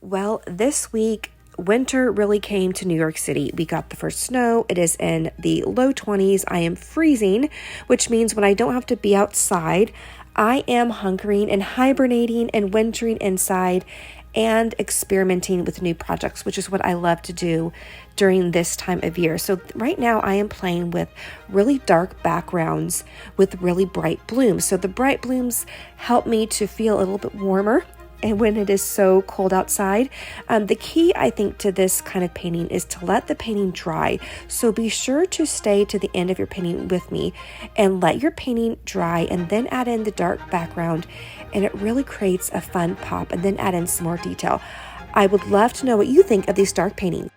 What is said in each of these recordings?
Well, this week, winter really came to New York City. We got the first snow. It is in the low 20s. I am freezing, which means when I don't have to be outside, I am hunkering and hibernating and wintering inside and experimenting with new projects, which is what I love to do during this time of year. So right now I am playing with really dark backgrounds with really bright blooms. So the bright blooms help me to feel a little bit warmer. And when it is so cold outside, the key, I think, to this kind of painting is to let the painting dry. So be sure to stay to the end of your painting with me and let your painting dry and then add in the dark background. And it really creates a fun pop, and then add in some more detail. I would love to know what you think of these dark paintings.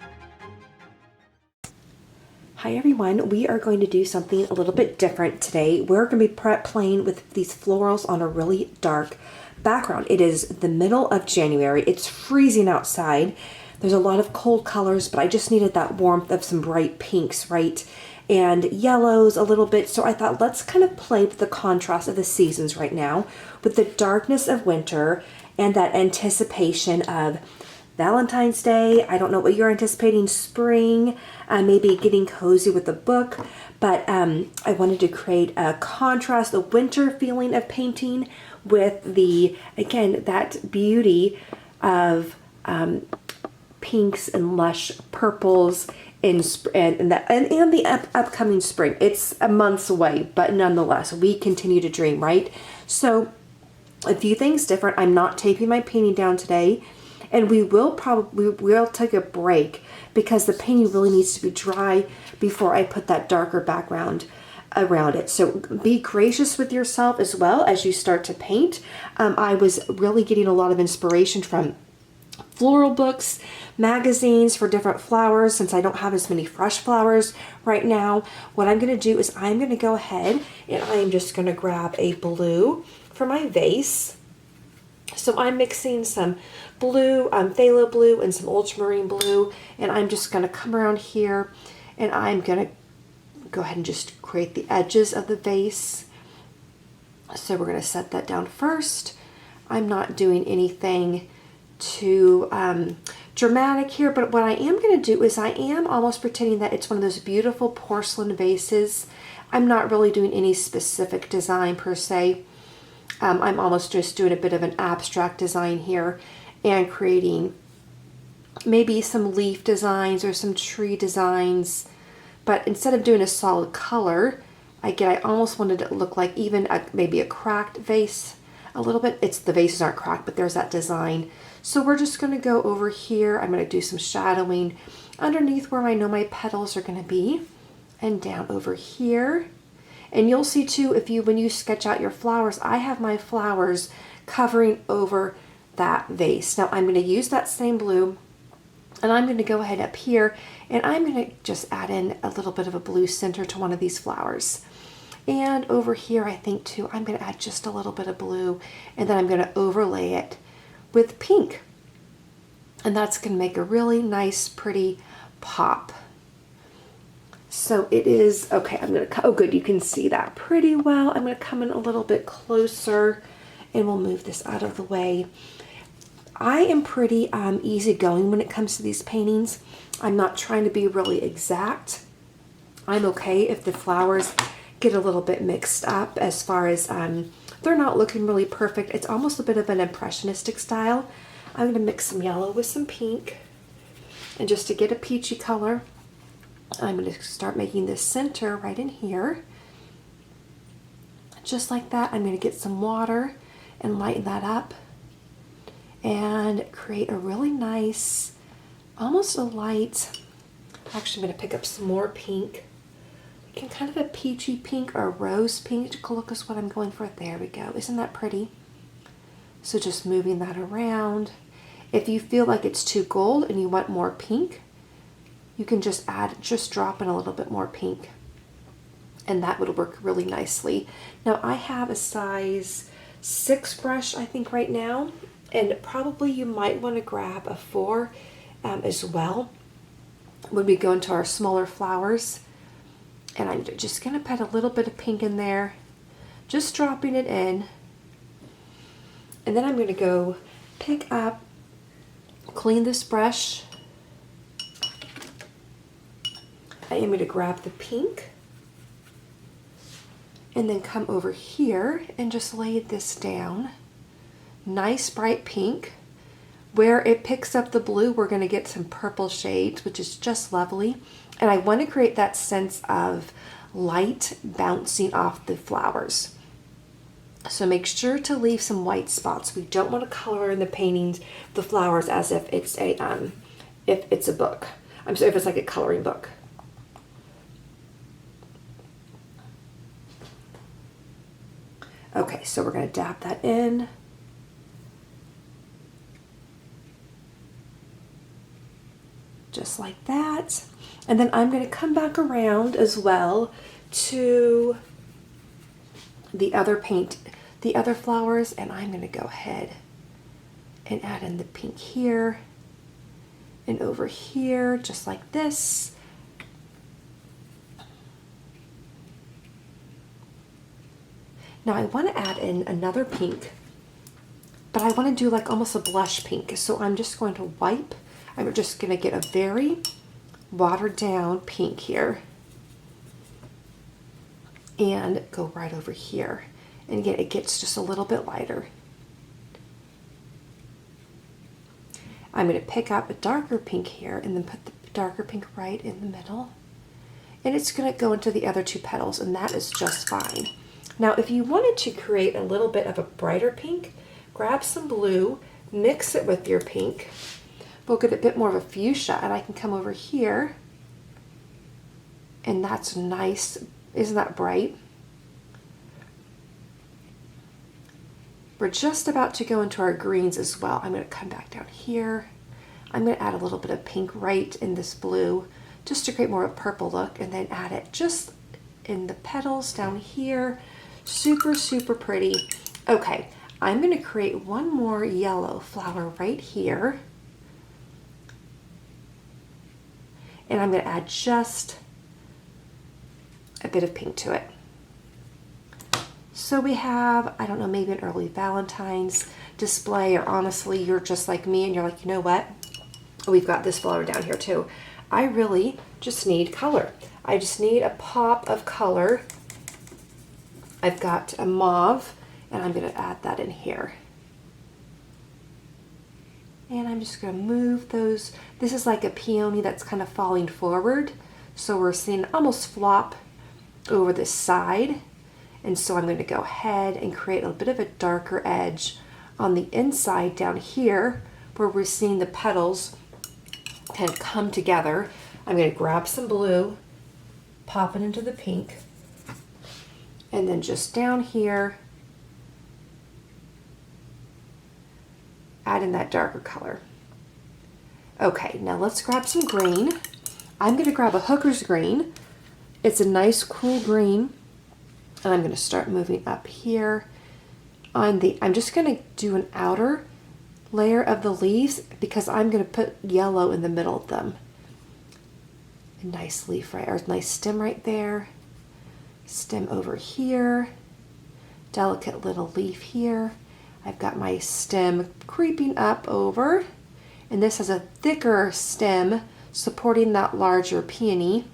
Hi everyone, we are going to do something a little bit different today. We're going to be playing with these florals on a really dark background. It is the middle of January. It's freezing outside. There's a lot of cold colors, but I just needed that warmth of some bright pinks, right? And yellows a little bit. So I thought, let's kind of play with the contrast of the seasons right now with the darkness of winter and that anticipation of Valentine's Day. I don't know what you're anticipating, spring, maybe getting cozy with a book, but I wanted to create a contrast, a winter feeling of painting with the, again, that beauty of pinks and lush purples and the upcoming spring. It's a months away, but nonetheless, we continue to dream, right? So a few things different. I'm not taping my painting down today. And we'll take a break because the painting really needs to be dry before I put that darker background around it. So be gracious with yourself as well as you start to paint. I was really getting a lot of inspiration from floral books, magazines for different flowers, since I don't have as many fresh flowers right now. What I'm going to do is I'm going to go ahead and I am just going to grab a blue for my vase. So I'm mixing some blue, phthalo blue and some ultramarine blue, and I'm just going to come around here and I'm going to go ahead and just create the edges of the vase. So we're going to set that down first. I'm not doing anything too dramatic here, but what I am going to do is I am almost pretending that it's one of those beautiful porcelain vases. I'm not really doing any specific design per se. I'm almost just doing a bit of an abstract design here and creating maybe some leaf designs or some tree designs. But instead of doing a solid color, I almost wanted it to look like even maybe a cracked vase a little bit. The vases aren't cracked, but there's that design. So we're just going to go over here. I'm going to do some shadowing underneath where I know my petals are going to be, and down over here. And you'll see too, when you sketch out your flowers, I have my flowers covering over that vase. Now I'm going to use that same blue, and I'm going to go ahead up here and I'm going to just add in a little bit of a blue center to one of these flowers. And over here, I think too, I'm going to add just a little bit of blue, and then I'm going to overlay it with pink. And that's going to make a really nice, pretty pop. So it is, okay, I'm going to, oh good, you can see that pretty well. I'm going to come in a little bit closer and we'll move this out of the way. I am pretty easygoing when it comes to these paintings. I'm not trying to be really exact. I'm okay if the flowers get a little bit mixed up as far as they're not looking really perfect. It's almost a bit of an impressionistic style. I'm going to mix some yellow with some pink, and just to get a peachy color, I'm going to start making this center right in here. Just like that, I'm going to get some water and lighten that up and create a really nice, almost a light, actually I'm going to pick up some more pink. Kind of a peachy pink or rose pink. Look is what I'm going for. There we go. Isn't that pretty? So just moving that around. If you feel like it's too gold and you want more pink, you can just drop in a little bit more pink, and that would work really nicely. Now I have a size 6 brush, I think, right now, and probably you might want to grab a 4 as well when we go into our smaller flowers. And I'm just going to put a little bit of pink in there, just dropping it in. And then I'm going to go pick up clean this brush. I am going to grab the pink and then come over here and just lay this down. Nice bright pink. Where it picks up the blue, we're going to get some purple shades, which is just lovely. And I want to create that sense of light bouncing off the flowers. So make sure to leave some white spots. We don't want to color in the paintings the flowers as if it's a book. I'm sorry, if it's like a coloring book. Okay, so we're going to dab that in. Just like that. And then I'm going to come back around as well to the other flowers, and I'm going to go ahead and add in the pink here and over here, just like this. Now I want to add in another pink, but I want to do like almost a blush pink. So I'm just going to I'm just going to get a very watered down pink here and go right over here. And again, it gets just a little bit lighter. I'm going to pick up a darker pink here and then put the darker pink right in the middle. And it's going to go into the other two petals, and that is just fine. Now, if you wanted to create a little bit of a brighter pink, grab some blue, mix it with your pink. We'll get a bit more of a fuchsia, and I can come over here, and that's nice. Isn't that bright? We're just about to go into our greens as well. I'm going to come back down here. I'm going to add a little bit of pink right in this blue, just to create more of a purple look, and then add it just in the petals down here. Super, super pretty. Okay, I'm going to create one more yellow flower right here. And I'm going to add just a bit of pink to it. So we have, I don't know, maybe an early Valentine's display, or honestly, you're just like me and you're like, you know what? We've got this flower down here too. I really just need color. I just need a pop of color. I've got a mauve, and I'm going to add that in here. And I'm just going to move those. This is like a peony that's kind of falling forward. So we're seeing almost flop over this side. And so I'm going to go ahead and create a bit of a darker edge on the inside down here where we're seeing the petals kind of come together. I'm going to grab some blue, pop it into the pink, and then just down here, add in that darker color. Okay, now let's grab some green. I'm going to grab a hooker's green. It's a nice cool green. And I'm going to start moving up here on I'm just going to do an outer layer of the leaves because I'm going to put yellow in the middle of them. A nice leaf right, or a nice stem right there. Stem over here. Delicate little leaf here. I've got my stem creeping up over, and this has a thicker stem supporting that larger peony.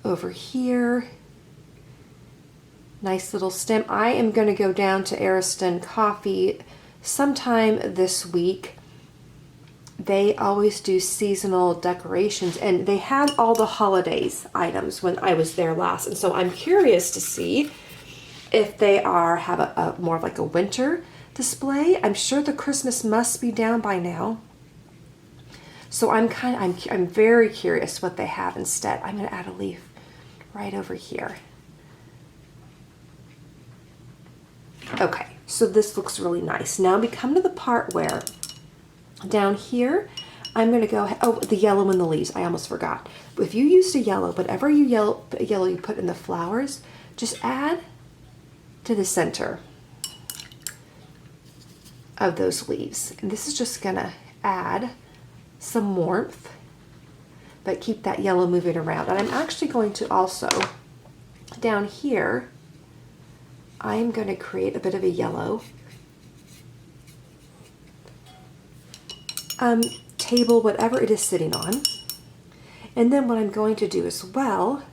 Over here. Nice little stem. I am going to go down to Ariston Coffee sometime this week. They always do seasonal decorations, and they had all the holidays items when I was there last. And so I'm curious to see if they have a more of like a winter display. I'm sure the Christmas must be down by now. So I'm very curious what they have instead. I'm going to add a leaf right over here. Okay, so this looks really nice. Now we come to the part where down here, I'm going to go ahead, oh, the yellow in the leaves, I almost forgot. If you used a yellow, whatever yellow you put in the flowers, just add to the center of those leaves. And this is just going to add some warmth, but keep that yellow moving around. And I'm actually going to also, down here, I'm going to create a bit of a yellow. table, whatever it is sitting on. And then what I'm going to do as well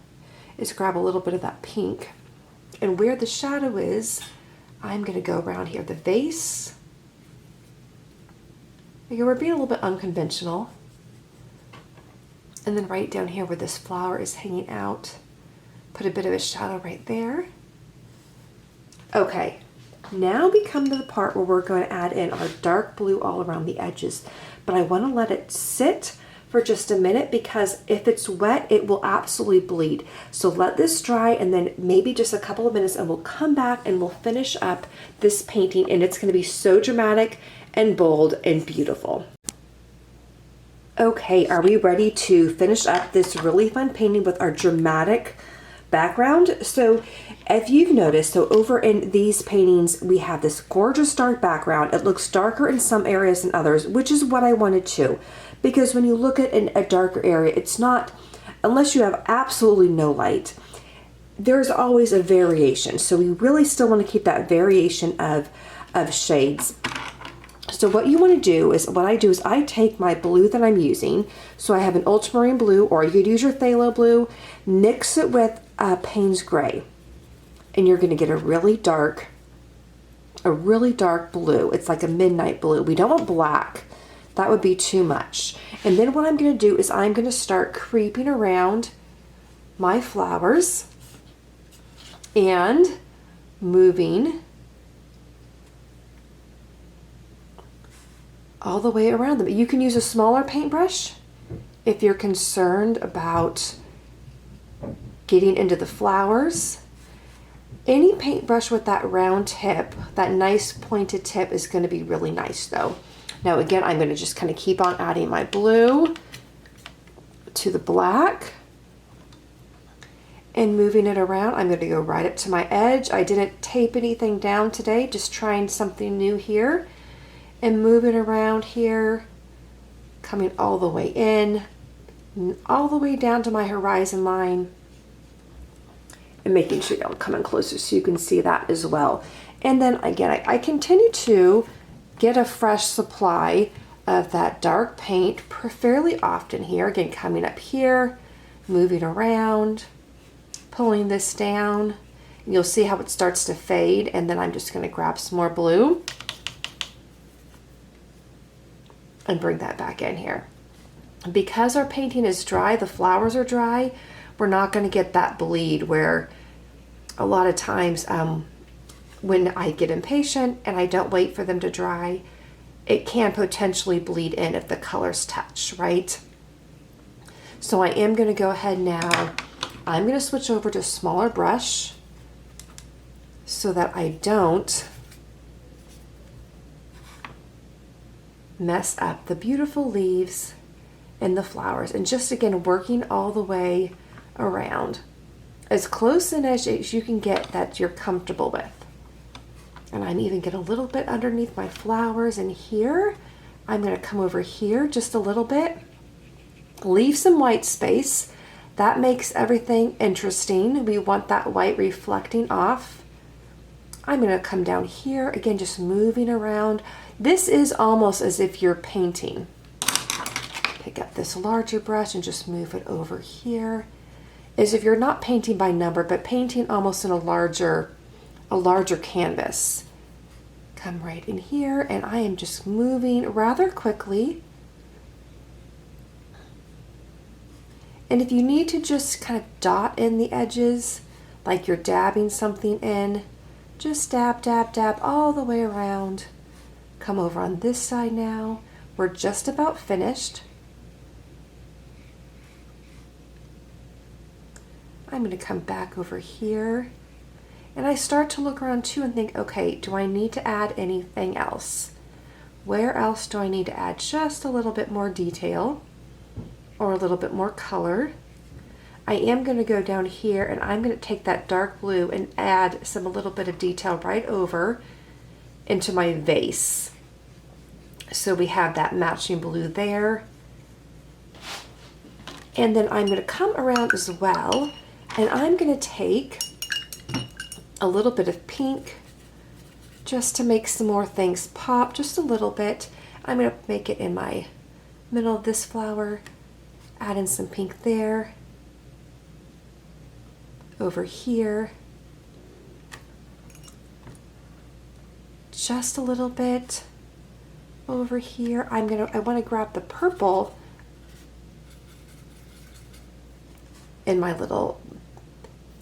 is grab a little bit of that pink, and where the shadow is, I'm going to go around here, the vase. Again, we're being a little bit unconventional. And then right down here where this flower is hanging out, put a bit of a shadow right there. Okay, now we come to the part where we're going to add in our dark blue all around the edges. But I want to let it sit for just a minute, because if it's wet, it will absolutely bleed. So let this dry, and then maybe just a couple of minutes, and we'll come back and we'll finish up this painting, and it's going to be so dramatic and bold and beautiful. Okay, are we ready to finish up this really fun painting with our dramatic background? So if you've noticed, so over in these paintings, we have this gorgeous dark background. It looks darker in some areas than others, which is what I wanted to. Because when you look at a darker area, it's not, unless you have absolutely no light, there's always a variation. So we really still want to keep that variation of shades. So what you want to do is, what I do is I take my blue that I'm using. So I have an ultramarine blue, or you could use your phthalo blue, mix it with Payne's gray. And you're going to get a really dark blue. It's like a midnight blue. We don't want black. That would be too much. And then what I'm going to do is I'm going to start creeping around my flowers and moving all the way around them. You can use a smaller paintbrush if you're concerned about getting into the flowers. Any paintbrush with that round tip, that nice pointed tip, is going to be really nice though. Now again, I'm going to just kind of keep on adding my blue to the black and moving it around. I'm going to go right up to my edge. I didn't tape anything down today, just trying something new here, and moving around here, coming all the way in, all the way down to my horizon line, and making sure I'm coming closer so you can see that as well. And then again, I continue to get a fresh supply of that dark paint fairly often here. Again, coming up here, moving around, pulling this down. You'll see how it starts to fade, and then I'm just going to grab some more blue and bring that back in here. Because our painting is dry, the flowers are dry, we're not going to get that bleed where a lot of times when I get impatient and I don't wait for them to dry, it can potentially bleed in if the colors touch, right? So I am going to go ahead now. I'm going to switch over to a smaller brush so that I don't mess up the beautiful leaves and the flowers. And just again, working all the way around as close in as you can get that you're comfortable with. And I'm even get a little bit underneath my flowers, and here I'm going to come over here just a little bit, leave some white space. That makes everything interesting. We want that white reflecting off. I'm going to come down here again, just moving around. This is almost as if you're painting. Pick up this larger brush and just move it over here, as if you're not painting by number, but painting almost in a larger canvas. Come right in here, and I am just moving rather quickly. And if you need to just kind of dot in the edges, like you're dabbing something in, just dab, dab, dab all the way around. Come over on this side now. We're just about finished. I'm going to come back over here, and I start to look around too and think, okay, do I need to add anything else? Where else do I need to add just a little bit more detail or a little bit more color? I am going to go down here, and I'm going to take that dark blue and add a little bit of detail right over into my vase. So we have that matching blue there. And then I'm going to come around as well, and I'm going to take a little bit of pink just to make some more things pop just a little bit. I'm going to make it in my middle of this flower, add in some pink there, over here, just a little bit over here. I want to grab the purple in my little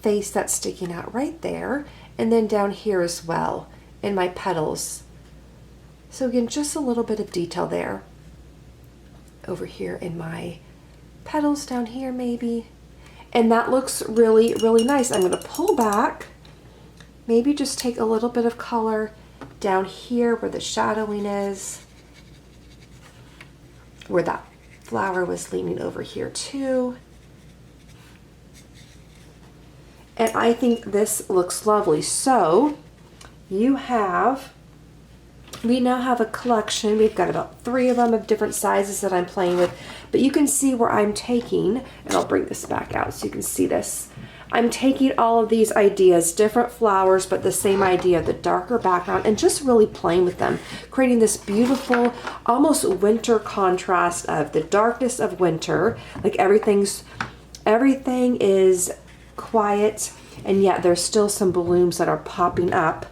face that's sticking out right there, and then down here as well in my petals. So again, just a little bit of detail there. Over here in my petals down here maybe. And that looks really, really nice. I'm going to pull back, maybe just take a little bit of color down here where the shadowing is, where that flower was leaning over here too. And I think this looks lovely. So we now have a collection. We've got about 3 of them of different sizes that I'm playing with, but you can see where I'm taking, and I'll bring this back out so you can see this. I'm taking all of these ideas, different flowers, but the same idea, the darker background, and just really playing with them, creating this beautiful, almost winter contrast of the darkness of winter, like everything is quiet, and yet there's still some blooms that are popping up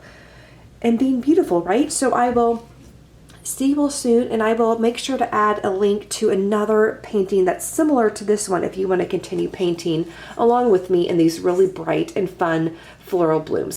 and being beautiful, right? So I will see you all soon, and I will make sure to add a link to another painting that's similar to this one if you want to continue painting along with me in these really bright and fun floral blooms.